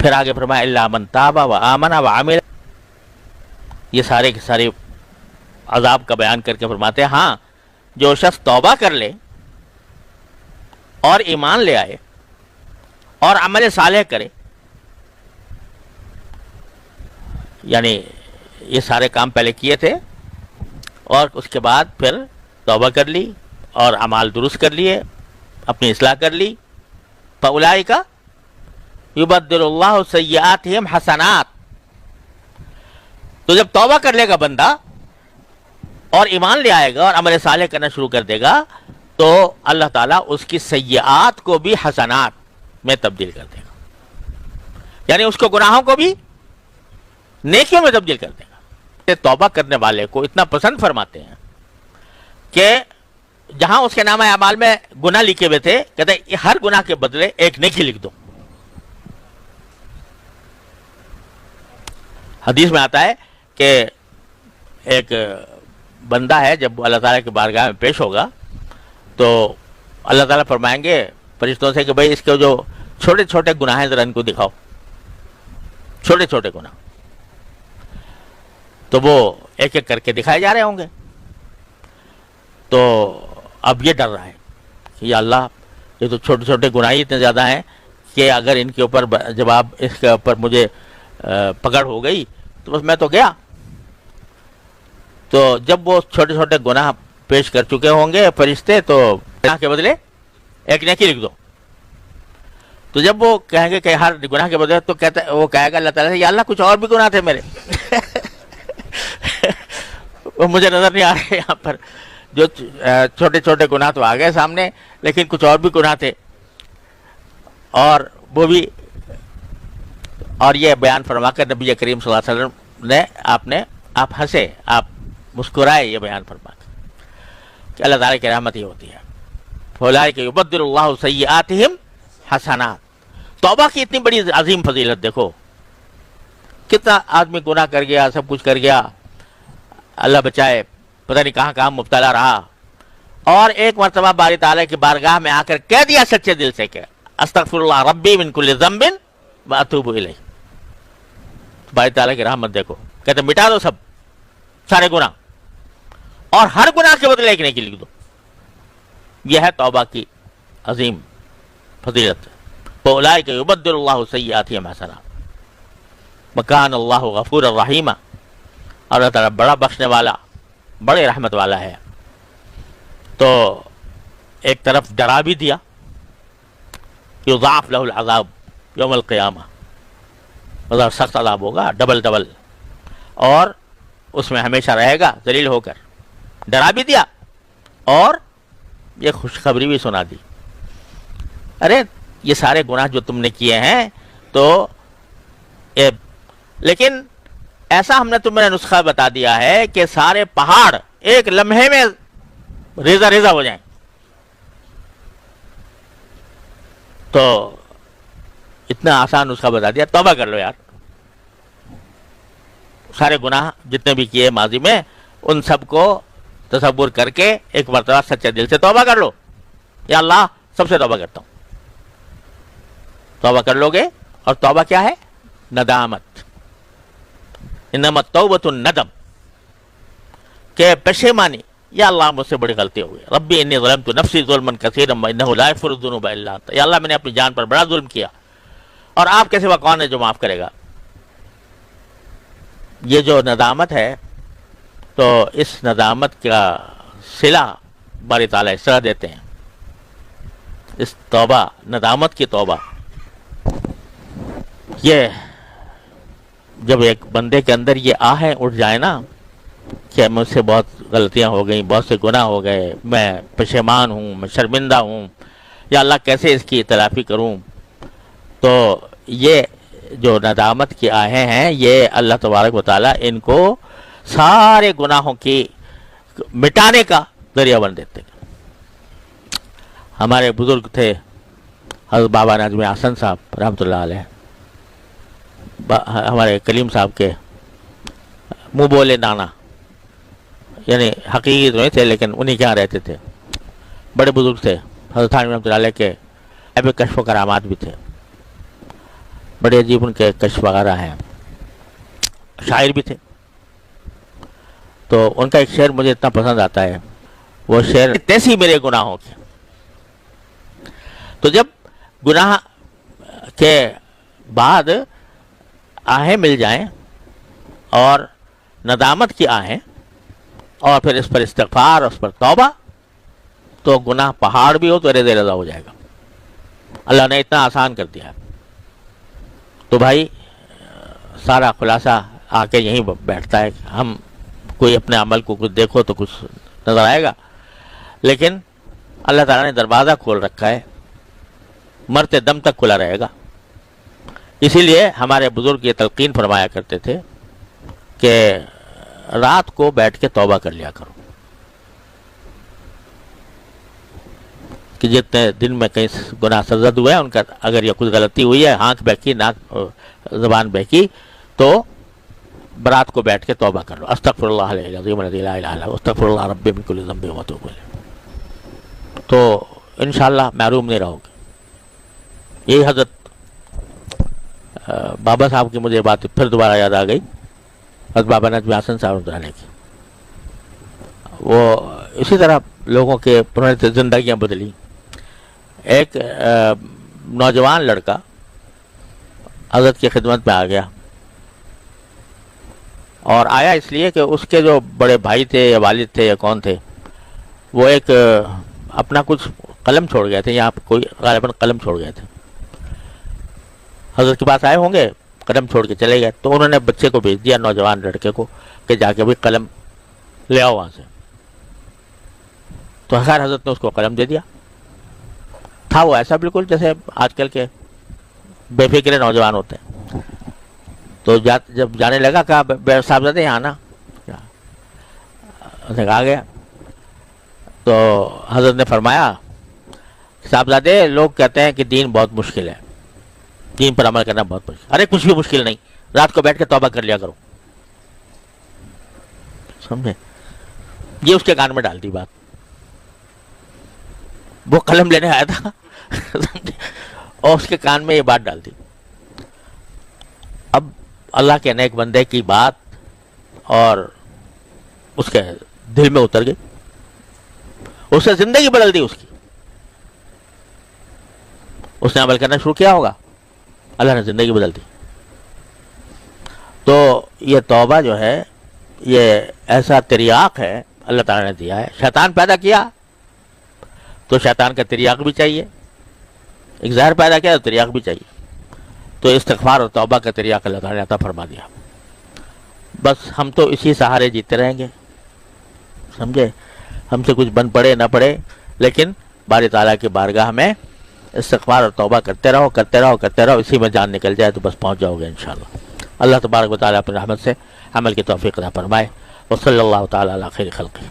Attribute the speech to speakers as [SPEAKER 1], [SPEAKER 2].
[SPEAKER 1] پھر آگے فرمایا الا من تاب و آمن و عمل، یہ سارے کے سارے عذاب کا بیان کر کے فرماتے ہیں ہاں جو شخص توبہ کر لے اور ایمان لے آئے اور عمل صالح کرے، یعنی یہ سارے کام پہلے کیے تھے اور اس کے بعد پھر توبہ کر لی اور اعمال درست کر لیے، اپنی اصلاح کر لی، فاولئک یبدل اللہ سیئاتہم حسنات، تو جب توبہ کر لے گا بندہ اور ایمان لے آئے گا اور عمل صالح کرنا شروع کر دے گا تو اللہ تعالیٰ اس کی سیئات کو بھی حسنات میں تبدیل کر دے گا، یعنی اس کو گناہوں کو بھی نیکیوں میں تبدیل کر دے گا۔ توبہ کرنے والے کو اتنا پسند فرماتے ہیں کہ جہاں اس کے نامہ اعمال میں گناہ لکھے ہوئے تھے کہتے ہیں ہر گناہ کے بدلے ایک نیکی لکھ دو۔ حدیث میں آتا ہے کہ ایک بندہ ہے جب اللہ تعالیٰ کی بارگاہ میں پیش ہوگا تو اللہ تعالیٰ فرمائیں گے فرشتوں سے کہ بھئی اس کے جو چھوٹے چھوٹے گناہ ہیں ذرا ان کو دکھاؤ، چھوٹے چھوٹے گناہ، تو وہ ایک ایک کر کے دکھائے جا رہے ہوں گے۔ تو اب یہ ڈر رہا ہے کہ یا اللہ یہ تو چھوٹے چھوٹے گناہ ہی اتنے زیادہ ہیں کہ اگر ان کے اوپر جب آپ اس کے اوپر مجھے پکڑ ہو گئی تو بس میں تو گیا۔ تو جب وہ چھوٹے چھوٹے گناہ پیش کر چکے ہوں گے فرشتے تو گناہ کے بدلے ایک نیکی لکھ دو، تو جب وہ کہیں گے کہ ہر گناہ کے بدلے تو وہ کہے گا اللہ تعالیٰ سے یا اللہ کچھ اور بھی گناہ تھے میرے وہ مجھے نظر نہیں آ رہے یہاں پر، جو چھوٹے چھوٹے گناہ تو آ گئے سامنے لیکن کچھ اور بھی گناہ تھے، اور وہ بھی، اور یہ بیان فرما کر نبی کریم صلی اللہ علیہ وسلم نے آپ ہنسے، آپ مسکرائے یہ بیان فرما کر کہ اللہ تعالیٰ کی رحمت ہی ہوتی ہے۔ فاولئک یبدل اللہ سیئاتہم حسنات، توبہ کی اتنی بڑی عظیم فضیلت دیکھو، کتنا آدمی گناہ کر گیا، سب کچھ کر گیا، اللہ بچائے، پتہ نہیں کہاں کہاں مبتلا رہا، اور ایک مرتبہ باری تعالیٰ کی بارگاہ میں آ کر کہہ دیا سچے دل سے کہ استغفر اللہ ربی من کل ذنب واتوب الیہ، باری تعالیٰ کی رحمت دیکھو، کہتے مٹا دو سب سارے گناہ اور ہر گناہ کے بدلے ایک نیکی لکھ دو۔ یہ ہے توبہ کی عظیم فضیلت۔ فاولئک یبدل اللہ سیئاتہم حسنات وکان اللہ غفورا رحیما، اور اللہ تعالیٰ بڑا بخشنے والا، بڑے رحمت والا ہے۔ تو ایک طرف ڈرا بھی دیا یضاعف لہ العذاب یوم القیامہ، بڑا سخت عذاب ہوگا، ڈبل ڈبل، اور اس میں ہمیشہ رہے گا ذلیل ہو کر، ڈرا بھی دیا اور یہ خوشخبری بھی سنا دی، ارے یہ سارے گناہ جو تم نے کیے ہیں تو لیکن ایسا ہم نے تمہیں نسخہ بتا دیا ہے کہ سارے پہاڑ ایک لمحے میں ریزہ ریزہ ہو جائیں، تو اتنا آسان نسخہ بتا دیا، توبہ کر لو یار، سارے گناہ جتنے بھی کیے ماضی میں ان سب کو تصور کر کے ایک مرتبہ سچے دل سے توبہ کر لو، یا اللہ سب سے توبہ کرتا ہوں، توبہ کر لو گے، اور توبہ کیا ہے؟ ندامت، انما التوبۃ الندم، کہ پشیمانی، یا اللہ مجھ سے بڑی غلطی ہوئی، ربی انی ظلمت نفسی ظلما کثیرا وانہ لا یغفر الذنوب الا انت، یا اللہ میں نے اپنی جان پر بڑا ظلم کیا اور آپ کے سوا کون ہے جو معاف کرے گا۔ یہ جو ندامت ہے تو اس ندامت کا صلہ باری تعالیٰ اس طرح دیتے ہیں، اس توبہ، ندامت کی توبہ، یہ جب ایک بندے کے اندر یہ آہیں اٹھ جائے نا کہ مجھ سے بہت غلطیاں ہو گئیں، بہت سے گناہ ہو گئے، میں پشیمان ہوں، میں شرمندہ ہوں، یا اللہ کیسے اس کی تلافی کروں، تو یہ جو ندامت کی آہیں ہیں یہ اللہ تبارک و تعالیٰ ان کو سارے گناہوں کی مٹانے کا ذریعہ بن دیتے ہیں۔ ہمارے بزرگ تھے حضرت بابا نجم احسن صاحب رحمۃ اللہ علیہ، ہمارے کلیم صاحب کے منہ بولے نانا، یعنی حقیقی تو نہیں تھے لیکن انہی کے یہاں رہتے تھے، بڑے بزرگ تھے، حضرت تھانوی رحمۃ اللہ علیہ کے اب کشف و کرامات بھی تھے۔ بڑے عجیب ان کے کشف وغیرہ ہیں، شاعر بھی تھے. تو ان کا ایک شعر مجھے اتنا پسند آتا ہے، وہ شعر تیسی میرے گناہوں کے. تو جب گناہ کے بعد آہیں مل جائیں اور ندامت کی آہیں اور پھر اس پر استغفار اور اس پر توبہ، تو گناہ پہاڑ بھی ہو تو ریزے رضا ہو جائے گا. اللہ نے اتنا آسان کر دیا ہے. تو بھائی سارا خلاصہ آ کے یہیں بیٹھتا ہے. ہم کوئی اپنے عمل کو کچھ دیکھو تو کچھ نظر آئے گا، لیکن اللہ تعالیٰ نے دروازہ کھول رکھا ہے، مرتے دم تک کھلا رہے گا. اسی لیے ہمارے بزرگ یہ تلقین فرمایا کرتے تھے کہ رات کو بیٹھ کے توبہ کر لیا کرو، کہ جتنے دن میں کہیں گناہ سرزد ہوئے ہیں ان کا اگر یہ کچھ غلطی ہوئی ہے، آنکھ بہکی، ناک زبان بہکی، تو برات کو بیٹھ کے توبہ کر لو. استغفر اللہ العظیم الذی لا الہ الا هو استغفر اللہ ربی من کل ذنب واتوب الیہ. تو انشاءاللہ محروم نہیں رہو گے. یہی حضرت بابا صاحب کی مجھے بات پھر دوبارہ یاد آ گئی، حضرت بابا نجم حسن صاحب رحمۃ اللہ علیہ کی. وہ اسی طرح لوگوں کے انہوں نے زندگیاں بدلی. ایک نوجوان لڑکا حضرت کی خدمت میں آ گیا، اور آیا اس لیے کہ اس کے جو بڑے بھائی تھے یا والد تھے یا کون تھے، وہ ایک اپنا کچھ قلم چھوڑ گئے تھے، یہاں پہ کوئی غالباً قلم چھوڑ گئے تھے. حضرت کے پاس آئے ہوں گے، قلم چھوڑ کے چلے گئے. تو انہوں نے بچے کو بھیج دیا، نوجوان لڑکے کو، کہ جا کے بھی قلم لے آؤ وہاں سے. تو خیر حضرت نے اس کو قلم دے دیا. تھا وہ ایسا بالکل جیسے آج کل کے بے فکر نوجوان ہوتے ہیں. تو جب جانے لگا کہا صاحبزادے یہاں آنا، آ گیا. تو حضرت نے فرمایا صاحبزادے لوگ کہتے ہیں کہ دین بہت مشکل ہے، دین پر عمل کرنا بہت مشکل. ارے کچھ بھی مشکل نہیں، رات کو بیٹھ کے توبہ کر لیا کرو. سمجھے؟ یہ اس کے کان میں ڈال دی بات. وہ قلم لینے آیا تھا اور اس کے کان میں یہ بات ڈال دی. اب اللہ کے نیک بندے کی بات اور اس کے دل میں اتر گئی، اس سے زندگی بدل دی اس کی. اس نے عمل کرنا شروع کیا ہوگا، اللہ نے زندگی بدل دی. تو یہ توبہ جو ہے یہ ایسا تریاق ہے اللہ تعالیٰ نے دیا ہے. شیطان پیدا کیا تو شیطان کا تریاق بھی چاہیے، ایک زہر پیدا کیا تو تریاق بھی چاہیے. تو استغفار اور توبہ کا تریاق اللہ تعالیٰ نے عطا فرما دیا. بس ہم تو اسی سہارے جیتے رہیں گے. سمجھے؟ ہم سے کچھ بن پڑے نہ پڑے، لیکن باری تعالیٰ کی بارگاہ میں استغفار اور توبہ کرتے رہو کرتے رہو کرتے رہو. اسی میں جان نکل جائے تو بس پہنچ جاؤ گے انشاءاللہ. اللہ تبارک و تعالیٰ اپنی رحمت سے عمل کی توفیق عطا فرمائے. وصلی اللہ تعالیٰ علی خیر خلقہ.